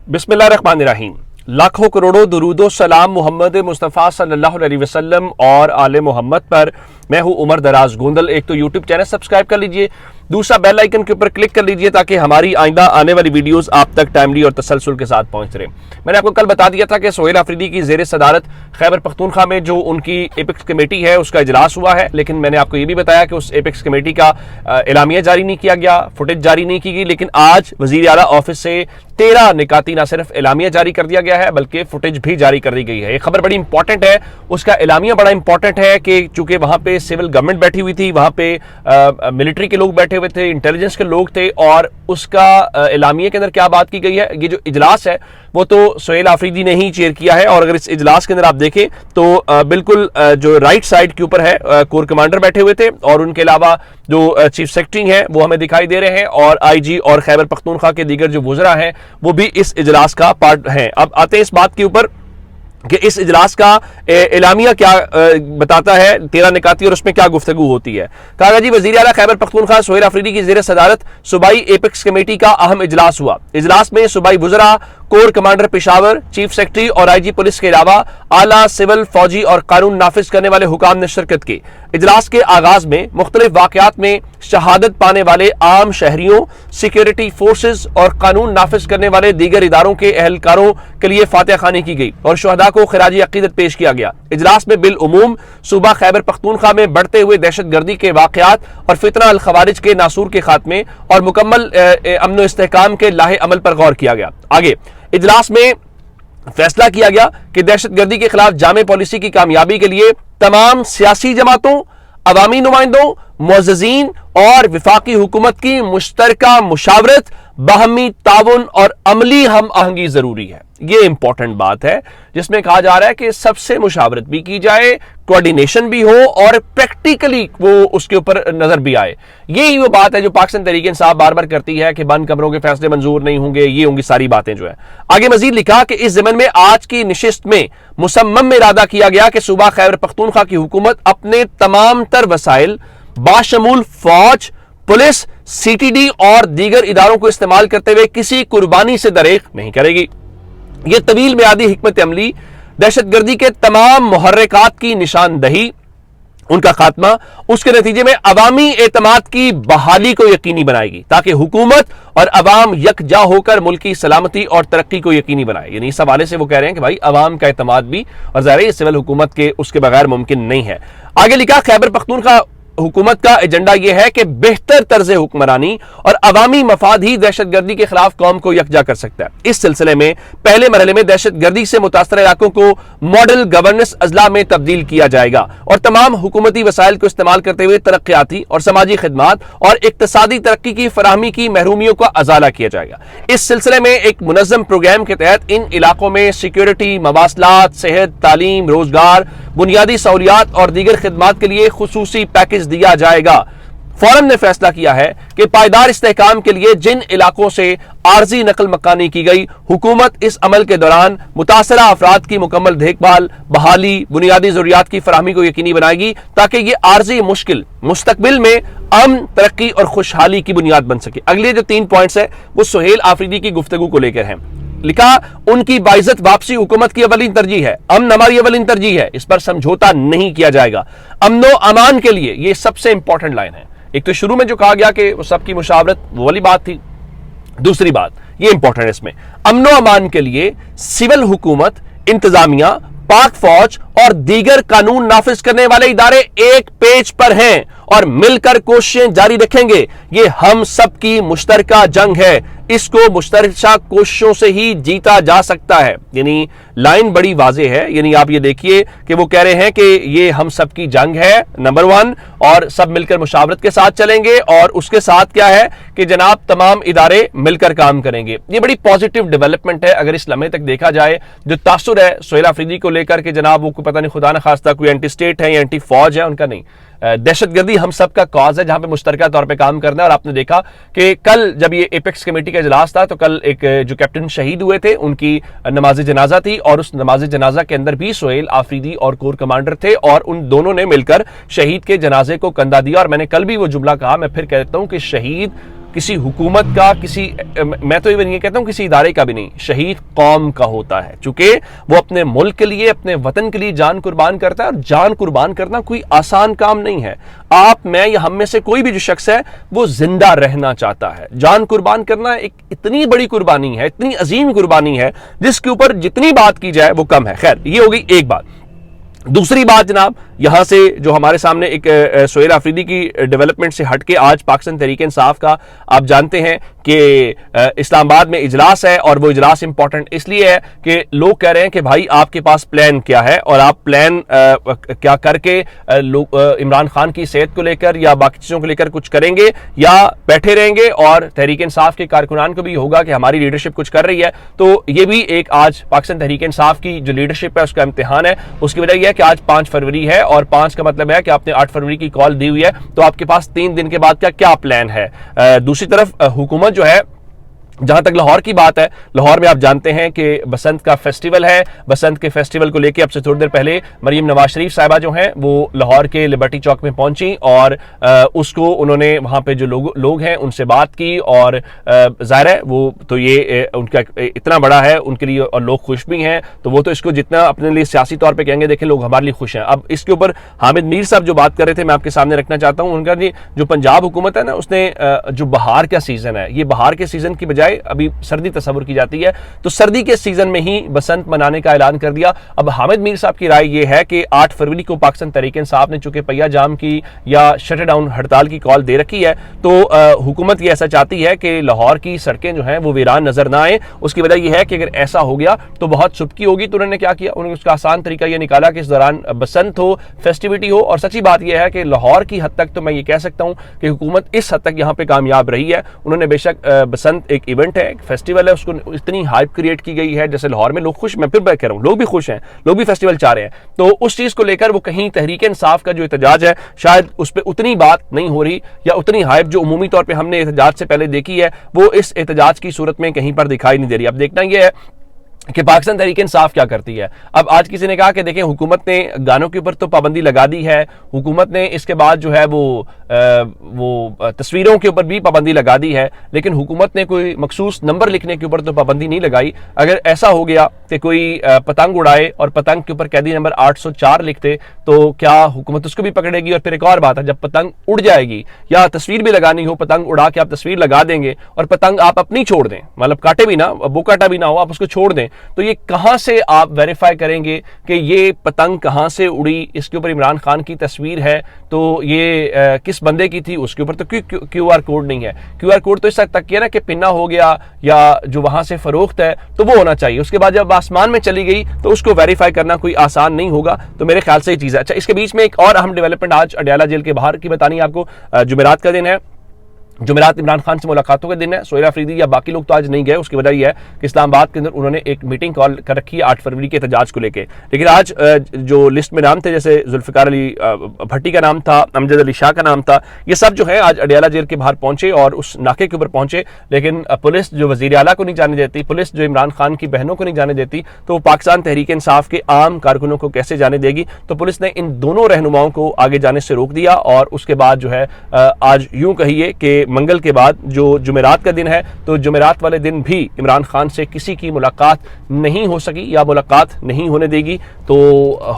बिस्मिल्लाहिर्रहमानिर्रहीम। लाखों करोड़ों दुरूदो सलाम मोहम्मद मुस्तफ़ा सल्लल्लाहु अलैहि वसल्लम और आले मोहम्मद पर। मैं हूं उमर दराज गोंदल। एक तो यूट्यूब चैनल सब्सक्राइब कर लीजिए, दूसरा बेल आइकन के ऊपर क्लिक कर लीजिए ताकि हमारी आइंदा आने वाली वीडियोस आप तक टाइमली और तसलसल के साथ पहुंच रहे। मैंने आपको कल बता दिया था कि सोहेल आफरीदी की ज़ेर सदारत खैबर पख्तूनख्वा में जो उनकी एपेक्स कमेटी है उसका इजलास हुआ है, लेकिन मैंने आपको ये भी बताया कि उस एपेक्स कमेटी का एलामिया जारी नहीं किया गया, फुटेज जारी नहीं की गई। लेकिन आज वज़ीर आला ऑफिस से 13 निकाती ना सिर्फ एलामिया जारी कर दिया गया है बल्कि फुटेज भी जारी कर दी गई है। ये खबर बड़ी इंपॉर्टेंट है, उसका एलामिया बड़ा इंपॉर्टेंट है कि चूंकि वहां पे सिविल गवर्नमेंट बैठी हुई थी, वहां पे मिलिट्री के लोग बैठे हुए थे, इंटेलिजेंस के लोग थे, और उसका एलामिया के अंदर क्या बात की गई है। ये जो इजलास है वो तो सोहेल आफरीदी ने ही चेयर किया है, और अगर इस इजलास के अंदर आप देखें तो बिल्कुल जो राइट साइड के ऊपर है कोर कमांडर बैठे हुए थे, और उनके अलावा जो चीफ सेक्रेटरी हैं वो हमें दिखाई दे रहे हैं, और आईजी और खैबर पख्तूनख्वा के दीगर जो वुज़रा हैं वो भी इस इजलास का पार्ट हैं। अब आते हैं इस बात के ऊपर कि इस इजलास का एलामिया क्या बताता है 13 निकाती, और उसमें क्या गुफ्तगू होती है। कहा जी वज़ीर आला खैबर पख्तूनख्वा सोहेल आफरीदी की ज़ेर सदारत सूबाई एपेक्स कमेटी का अहम इजलास हुआ। इजलास में सूबाई वुज़रा, core commander Peshawar, chief secretary और आईजी पुलिस के अलावा आला सिविल, फौजी और कानून नाफिज करने वाले हुकाम ने शिरकत की। इजलास के आगाज में मुख्तलिफ वाक़यात में शहादत पाने वाले आम शहरियों, सिक्योरिटी फोर्सेज और कानून नाफिज करने वाले दीगर इदारों के अहलकारों के लिए फातिहा खानी की गई और शुहदा को खिराजी अकीदत पेश किया गया। इजलास में बिल उमूम सूबा खैबर पख्तूनख्वा में बढ़ते हुए दहशत गर्दी के वाक़यात और फितना अल खवारिज के नासूर के खात्मे और मुकम्मल अमन व इस्तेहकाम के लाहे अमल पर गौर किया गया। आगे इजलास में फैसला किया गया कि दहशत गर्दी के खिलाफ जामे पॉलिसी की कामयाबी के लिए तमाम सियासी जमातों, अवामी नुमाइंदों, मुअज़्ज़िज़ीन और विफाकी हुकूमत की मुश्तरका मुशावरत, बाहमी ताउन और अमली हम आहंगी जरूरी है। ये इंपॉर्टेंट बात है जिसमें कहा जा रहा है कि सबसे मुशावरत भी की जाए, कोऑर्डिनेशन भी हो और प्रैक्टिकली वो उसके ऊपर नजर भी आए। यही वो बात है जो पाकिस्तान तहरीक इंसाफ बार बार करती है कि बंद कमरों के फैसले मंजूर नहीं होंगे, ये होंगी सारी बातें जो है। आगे मजीद लिखा कि इस ज़मन में आज की निशिस्त में मुसम्मम में इरादा किया गया कि सूबा खैबर पख्तूनख्वा की हुकूमत अपने तमाम तर वसाइल बाशमूल फौज, पुलिस, सीटीडी और दीगर इदारों को इस्तेमाल करते हुए किसी कुर्बानी से दरेक नहीं करेगी। यह तवील मियादी हिकमत अमली, दहशतगर्दी के तमाम मुहर्रिकात की निशानदही, उनका खात्मा, उसके नतीजे में अवामी एतमाद की बहाली को यकीनी बनाएगी ताकि हुकूमत और अवाम यकजा होकर मुल्क की सलामती और तरक्की को यकीनी बनाए। यानी इस हवाले से वो कह रहे हैं कि भाई अवाम का एतमाद भी और ज़ाहिर सिविल हुकूमत के उसके बगैर मुमकिन नहीं है। आगे लिखा खैबर पख्तूनख्वा हुकूमत का एजेंडा यह है कि बेहतर तर्ज हुक्मरानी और अवामी मफाद ही दहशतगर्दी के खिलाफ कौम को यकजा कर सकता है। इस सिलसिले में पहले मरहले में दहशतगर्दी से मुतासर इलाकों को मॉडल गवर्नेंस अजला में तब्दील किया जाएगा और तमाम हुकूमती वसाइल को इस्तेमाल करते हुए तरक्याती और समाजी खिदमात और इक्तसादी तरक्की की फराहमी की महरूमियों का अजाला किया जाएगा। इस सिलसिले में एक मुनज़्ज़म प्रोग्राम के तहत इन इलाकों में सिक्योरिटी, मवासलात, सेहत, तालीम, रोजगार, बुनियादी सहूलियात और दीगर खिदमात के लिए खुसूसी पैकेज दिया जाएगा। फोरम ने फैसला किया है कि पायदार इस्तेहकाम के लिए जिन इलाकों से आर्जी नकल मकानी की गई, हुकूमत इस अमल के दौरान मुतासरा अफराद की मुकम्मल देखभाल, बहाली, बुनियादी जरूरियात की फराहमी को यकीनी बनाएगी ताकि ये आर्जी मुश्किल मुस्तकबिल में अमन, तरक्की और खुशहाली की बुनियाद बन सके। अगले जो 3 पॉइंट्स है वो सोहेल आफरीदी की गुफ्तगू को लेकर हैं। लिखा उनकी बाइज्जत वापसी हुकूमत की अवलिन तरजीह है, अमन हमारी अवलिन तरजीह है, इस पर समझौता नहीं किया जाएगा। अमनो अमान के लिए ये सबसे इंपॉर्टेंट लाइन है। एक तो शुरू में जो कहा गया कि वो सबकी मुशावरत, वो वाली बात थी। दूसरी बात ये इंपॉर्टेंट है इसमें, अमनो अमान के लिए सिविल हुकूमत, इंतजामिया, पाक फौज और दीगर कानून नाफिज करने वाले इदारे एक पेज पर हैं और मिलकर कोशिशें जारी रखेंगे। ये हम सब की मुश्तरका जंग है, इसको मुश्तरका कोशिशों से ही जीता जा सकता है। यानी लाइन बड़ी वाज़ेह है। यानी आप ये देखिए कि वो कह रहे हैं कि ये हम सब की जंग है नंबर 1, और सब मिलकर मुशावरत के साथ चलेंगे, और उसके साथ क्या है कि जनाब तमाम इदारे मिलकर काम करेंगे। ये बड़ी पॉजिटिव डेवलपमेंट है अगर इस लम्हे तक देखा जाए। जो तासुर है सोहेल आफरीदी को लेकर के जनाब वो पता नहीं खुदा न खास्ता कोई एंटी स्टेट है या एंटी फौज है, उनका नहीं, दहशतगर्दी हम सब का कॉज है जहां पे मुश्तरका तौर पे काम करना है। और आपने देखा कि कल जब ये एपेक्स कमेटी का इजलास था तो कल एक जो कैप्टन शहीद हुए थे उनकी नमाज जनाजा थी, और उस नमाज जनाजा के अंदर भी सोहेल आफरीदी और कोर कमांडर थे, और उन दोनों ने मिलकर शहीद के जनाजे को कंधा दिया। और मैंने कल भी वो जुमला कहा, मैं फिर कहता हूं कि शहीद کسی حکومت کا، میں تو یہ کہتا ہوں کسی ادارے کا بھی نہیں، شہید قوم کا ہوتا ہے، چونکہ وہ اپنے ملک کے لیے، اپنے وطن کے لیے جان قربان کرتا ہے، اور جان قربان کرنا کوئی آسان کام نہیں ہے۔ آپ، میں یا ہم میں سے کوئی بھی جو شخص ہے وہ زندہ رہنا چاہتا ہے۔ جان قربان کرنا ایک اتنی بڑی قربانی ہے، اتنی عظیم قربانی ہے، جس کے اوپر جتنی بات کی جائے وہ کم ہے۔ خیر، یہ ہو گئی ایک بات۔ دوسری بات جناب، یہاں سے جو ہمارے سامنے ایک سہیل آفریدی کی ڈیولپمنٹ سے ہٹ کے آج پاکستان تحریک انصاف کا آپ جانتے ہیں کہ اسلام آباد میں اجلاس ہے، اور وہ اجلاس امپورٹنٹ اس لیے ہے کہ لوگ کہہ رہے ہیں کہ بھائی آپ کے پاس پلان کیا ہے، اور آپ پلان کیا کر کے عمران خان کی صحت کو لے کر یا باقی چیزوں کو لے کر کچھ کریں گے، یا بیٹھے رہیں گے اور تحریک انصاف کے کارکنان کو بھی ہوگا کہ ہماری لیڈرشپ کچھ کر رہی ہے۔ تو یہ بھی ایک آج پاکستان تحریک انصاف کی جو لیڈرشپ ہے اس کا امتحان ہے۔ اس کی وجہ یہ ہے کہ آج 5 فروری ہے، اور 5 کا مطلب ہے کہ آپ نے 8 فروری کی کال دی ہوئی ہے، تو آپ کے پاس 3 دن کے بعد کیا پلان ہے۔ دوسری طرف حکومت جو ہے، جہاں تک لاہور کی بات ہے، لاہور میں آپ جانتے ہیں کہ بسنت کا فیسٹیول ہے۔ بسنت کے فیسٹیول کو لے کے اب سے تھوڑی دیر پہلے مریم نواز شریف صاحبہ جو ہیں وہ لاہور کے لبرٹی چوک میں پہنچی، اور اس کو انہوں نے وہاں پہ جو لوگ ہیں ان سے بات کی، اور ظاہر ہے وہ تو یہ ان کا اتنا بڑا ہے ان کے لیے، اور لوگ خوش بھی ہیں، تو وہ تو اس کو جتنا اپنے لیے سیاسی طور پہ کہیں گے دیکھیں لوگ ہمارے لیے خوش ہیں۔ اب اس کے اوپر حامد میر صاحب جو بات کر رہے تھے میں آپ کے سامنے رکھنا چاہتا ہوں۔ ان کا جو پنجاب حکومت ہے نا، اس نے جو بہار کا سیزن ہے، یہ بہار کے سیزن کی بجائے ابھی سردی تصور کی جاتی ہے، تو سردی کے سیزن میں ہی بسنت منانے کا اعلان کر دیا۔ اب حامد میر صاحب کی رائے یہ ہے کہ 8 فروری کو پاکستان تحریک انصاف نے چونکہ پہیا جام کی یا شٹ ڈاؤن ہڑتال کی کال دے رکھی ہے، تو حکومت یہ ایسا چاہتی ہے کہ لاہور کی سڑکیں جو ہیں وہ ویران نظر نہ آئیں۔ اس کی وجہ یہ ہے کہ اگر ایسا ہو گیا تو بہت سبکی ہوگی، تو انہوں نے کیا کیا، انہوں نے اس کا آسان طریقہ یہ نکالا کہ اس دوران بسنت ہو، فیسٹیوٹی ہو۔ اور سچی بات یہ ہے کہ لاہور کی حد تک تو میں یہ کہہ سکتا ہوں کہ حکومت اس حد تک یہاں پہ کامیاب رہی ہے۔ انہوں نے بے شک بسنت ایک ایونٹ ہے، ایک فیسٹیول ہے، اس کو اتنی ہائپ کریٹ کی گئی ہے، جیسے لاہور میں لوگ خوش، میں پھر کہہ رہا ہوں لوگ بھی خوش ہیں، لوگ بھی فیسٹیول چاہ رہے ہیں، تو اس چیز کو لے کر وہ کہیں تحریک انصاف کا جو احتجاج ہے شاید اس پہ اتنی بات نہیں ہو رہی، یا اتنی ہائپ جو عمومی طور پہ ہم نے احتجاج سے پہلے دیکھی ہے وہ اس احتجاج کی صورت میں کہیں پر دکھائی نہیں دے رہی۔ اب دیکھنا یہ ہے کہ پاکستان تحریک انصاف کیا کرتی ہے۔ اب آج کسی نے کہا کہ دیکھیں حکومت نے گانوں کے اوپر تو پابندی لگا دی ہے، حکومت نے اس کے بعد جو ہے وہ تصویروں کے اوپر بھی پابندی لگا دی ہے، لیکن حکومت نے کوئی مخصوص نمبر لکھنے کے اوپر تو پابندی نہیں لگائی۔ اگر ایسا ہو گیا کہ کوئی پتنگ اڑائے اور پتنگ کے اوپر قیدی نمبر 804 لکھتے تو کیا حکومت اس کو بھی پکڑے گی؟ اور پھر ایک اور بات ہے، جب پتنگ اڑ جائے گی یا تصویر بھی لگانی ہو، پتنگ اڑا کے آپ تصویر لگا دیں گے اور پتنگ آپ اپنی چھوڑ دیں، مطلب کاٹے بھی نہ، بو کاٹا بھی نہ ہو، آپ اس کو چھوڑ دیں، تو یہ کہاں سے آپ ویریفائی کریں گے کہ یہ پتنگ کہاں سے اڑی؟ اس کے اوپر عمران خان کی تصویر ہے، تو یہ کس بندے کی تھی؟ اس کے اوپر تو کیو آر کوڈ نہیں ہے۔ کیو آر کوڈ تو اس حد تک کیا نا کہ پنہ ہو گیا یا جو وہاں سے فروخت ہے تو وہ ہونا چاہیے۔ اس کے بعد جب آسمان میں چلی گئی تو اس کو ویریفائی کرنا کوئی آسان نہیں ہوگا، تو میرے خیال سے یہ چیز ہے۔ اچھا، اس کے بیچ میں ایک اور اہم ڈیولپمنٹ آج اڈیالہ جیل کے باہر کی بتانی ہے آپ کو۔ جمعرات کا دن ہے، جمعرات عمران خان سے ملاقاتوں کا دن ہے۔ سہیل آفریدی یا باقی لوگ تو آج نہیں گئے، اس کی وجہ یہ ہے کہ اسلام آباد کے اندر انہوں نے ایک میٹنگ کال کر رکھی ہے 8 فروری کے احتجاج کو لے کے، لیکن آج جو لسٹ میں نام تھے جیسے ذوالفقار علی بھٹی کا نام تھا، امجد علی شاہ کا نام تھا، یہ سب جو ہے آج اڈیالہ جیل کے باہر پہنچے اور اس ناکے کے اوپر پہنچے، لیکن پولیس جو وزیر اعلیٰ کو نہیں جانے دیتی، پولیس جو عمران خان کی بہنوں کو نہیں جانے دیتی، تو وہ پاکستان تحریک انصاف کے عام کارکنوں کو کیسے جانے دے گی؟ تو پولیس نے ان دونوں رہنماؤں کو آگے جانے سے روک دیا، اور اس کے بعد جو ہے آج یوں کہیے کہ منگل کے بعد جو جمعرات کا دن ہے، تو جمعرات والے دن بھی عمران خان سے کسی کی ملاقات نہیں ہو سکی یا ملاقات نہیں ہونے دے گی۔ تو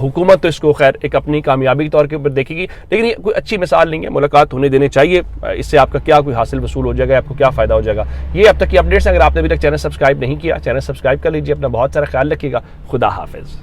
حکومت تو اس کو خیر ایک اپنی کامیابی کے طور کے اوپر دیکھے گی، لیکن یہ کوئی اچھی مثال نہیں ہے، ملاقات ہونے دینے چاہیے۔ اس سے آپ کا کیا کوئی حاصل وصول ہو جائے گا، آپ کو کیا فائدہ ہو جائے گا؟ یہ اب تک کی اپڈیٹس، اگر آپ نے ابھی تک چینل سبسکرائب نہیں کیا، چینل سبسکرائب کر لیجیے، اپنا بہت سارا خیال رکھیے گا۔ خدا حافظ۔